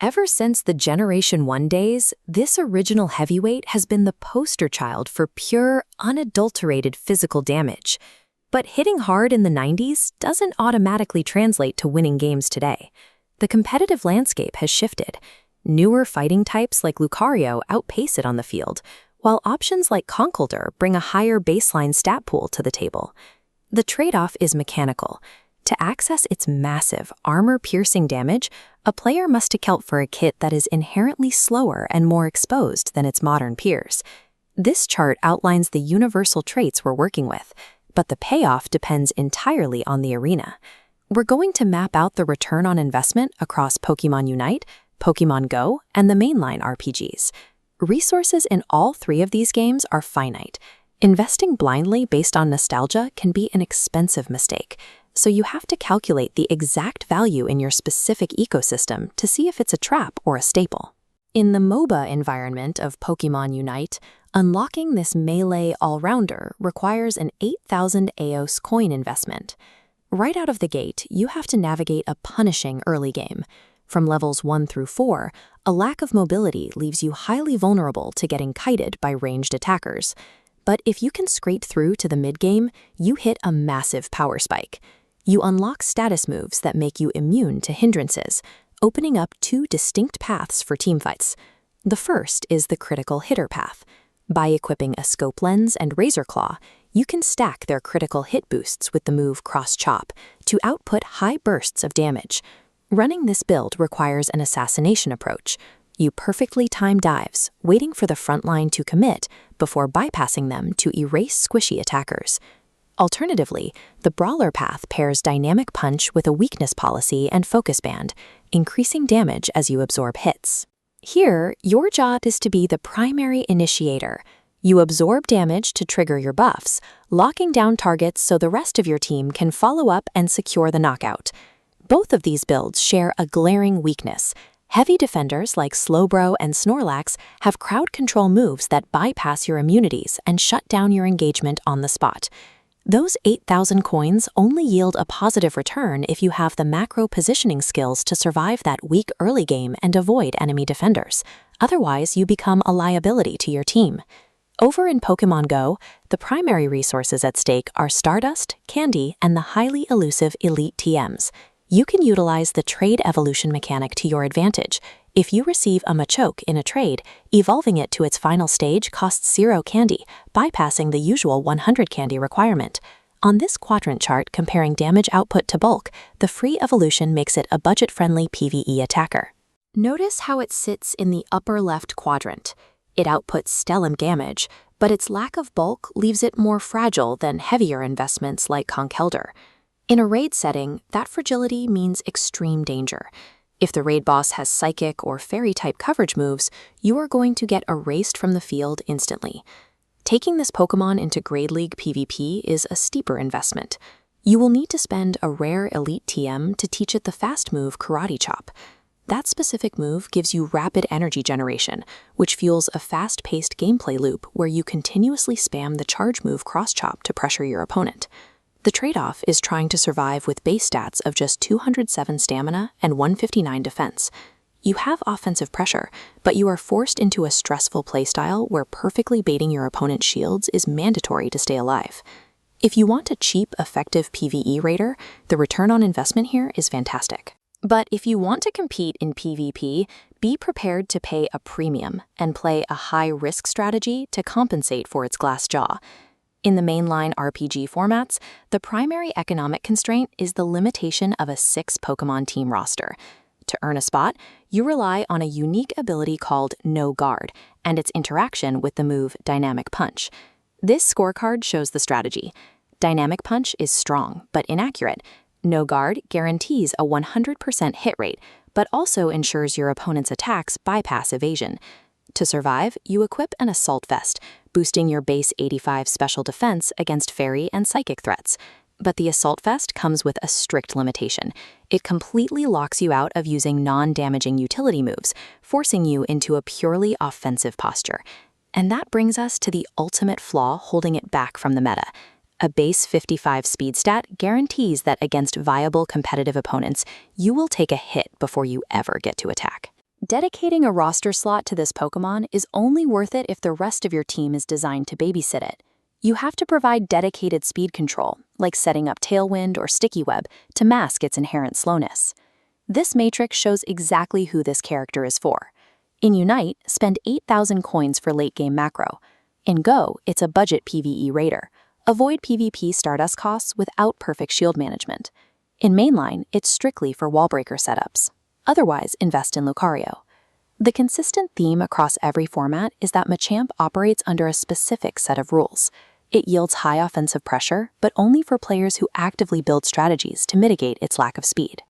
Ever since the Generation 1 days, this original heavyweight has been the poster child for pure, unadulterated physical damage. But hitting hard in the 90s doesn't automatically translate to winning games today. The competitive landscape has shifted. Newer fighting types like Lucario outpace it on the field, while options like Conkeldurr bring a higher baseline stat pool to the table. The trade-off is mechanical. To access its massive, armor-piercing damage, a player must account for a kit that is inherently slower and more exposed than its modern peers. This chart outlines the universal traits we're working with, but the payoff depends entirely on the arena. We're going to map out the return on investment across Pokémon Unite, Pokémon Go, and the mainline RPGs. Resources in all three of these games are finite. Investing blindly based on nostalgia can be an expensive mistake, so you have to calculate the exact value in your specific ecosystem to see if it's a trap or a staple. In the MOBA environment of Pokémon Unite, unlocking this melee all-rounder requires an 8,000 EOS coin investment. Right out of the gate, you have to navigate a punishing early game. From levels 1 through 4, a lack of mobility leaves you highly vulnerable to getting kited by ranged attackers. But if you can scrape through to the mid-game, you hit a massive power spike. You unlock status moves that make you immune to hindrances, opening up two distinct paths for teamfights. The first is the critical hitter path. By equipping a scope lens and razor claw, you can stack their critical hit boosts with the move Cross Chop to output high bursts of damage. Running this build requires an assassination approach. You perfectly time dives, waiting for the front line to commit before bypassing them to erase squishy attackers. Alternatively, the brawler path pairs dynamic punch with a weakness policy and focus band, increasing damage as you absorb hits. Here, your job is to be the primary initiator. You absorb damage to trigger your buffs, locking down targets so the rest of your team can follow up and secure the knockout. Both of these builds share a glaring weakness. Heavy defenders like Slowbro and Snorlax have crowd control moves that bypass your immunities and shut down your engagement on the spot. Those 8,000 coins only yield a positive return if you have the macro positioning skills to survive that weak early game and avoid enemy defenders. Otherwise, you become a liability to your team. Over in Pokémon Go, the primary resources at stake are Stardust, Candy, and the highly elusive Elite TMs. You can utilize the trade evolution mechanic to your advantage. If you receive a Machoke in a trade, evolving it to its final stage costs 0 candy, bypassing the usual 100 candy requirement. On this quadrant chart comparing damage output to bulk, the free evolution makes it a budget-friendly PvE attacker. Notice how it sits in the upper left quadrant. It outputs stellar damage, but its lack of bulk leaves it more fragile than heavier investments like Conkeldurr. In a raid setting, that fragility means extreme danger. If the raid boss has psychic or fairy-type coverage moves, you are going to get erased from the field instantly. Taking this Pokémon into Grade League PvP is a steeper investment. You will need to spend a rare Elite TM to teach it the fast move Karate Chop. That specific move gives you rapid energy generation, which fuels a fast-paced gameplay loop where you continuously spam the charge move Cross Chop to pressure your opponent. The trade-off is trying to survive with base stats of just 207 stamina and 159 defense. You have offensive pressure, but you are forced into a stressful playstyle where perfectly baiting your opponent's shields is mandatory to stay alive. If you want a cheap, effective PvE raider, the return on investment here is fantastic. But if you want to compete in PvP, be prepared to pay a premium and play a high-risk strategy to compensate for its glass jaw. In the mainline RPG formats, the primary economic constraint is the limitation of a 6-Pokémon team roster. To earn a spot, you rely on a unique ability called No Guard and its interaction with the move Dynamic Punch. This scorecard shows the strategy. Dynamic Punch is strong but inaccurate. No Guard guarantees a 100% hit rate, but also ensures your opponent's attacks bypass evasion. To survive, you equip an Assault Vest, boosting your base 85 special defense against fairy and psychic threats. But the Assault Vest comes with a strict limitation. It completely locks you out of using non-damaging utility moves, forcing you into a purely offensive posture. And that brings us to the ultimate flaw holding it back from the meta. A base 55 speed stat guarantees that against viable competitive opponents, you will take a hit before you ever get to attack. dedicating a roster slot to this Pokémon is only worth it if the rest of your team is designed to babysit it. You have to provide dedicated speed control, like setting up Tailwind or Sticky Web, to mask its inherent slowness. This matrix shows exactly who this character is for. In Unite, spend 8,000 coins for late-game macro. In Go, it's a budget PvE raider. Avoid PvP Stardust costs without perfect shield management. In Mainline, it's strictly for wallbreaker setups. Otherwise, invest in Lucario. The consistent theme across every format is that Machamp operates under a specific set of rules. It yields high offensive pressure, but only for players who actively build strategies to mitigate its lack of speed.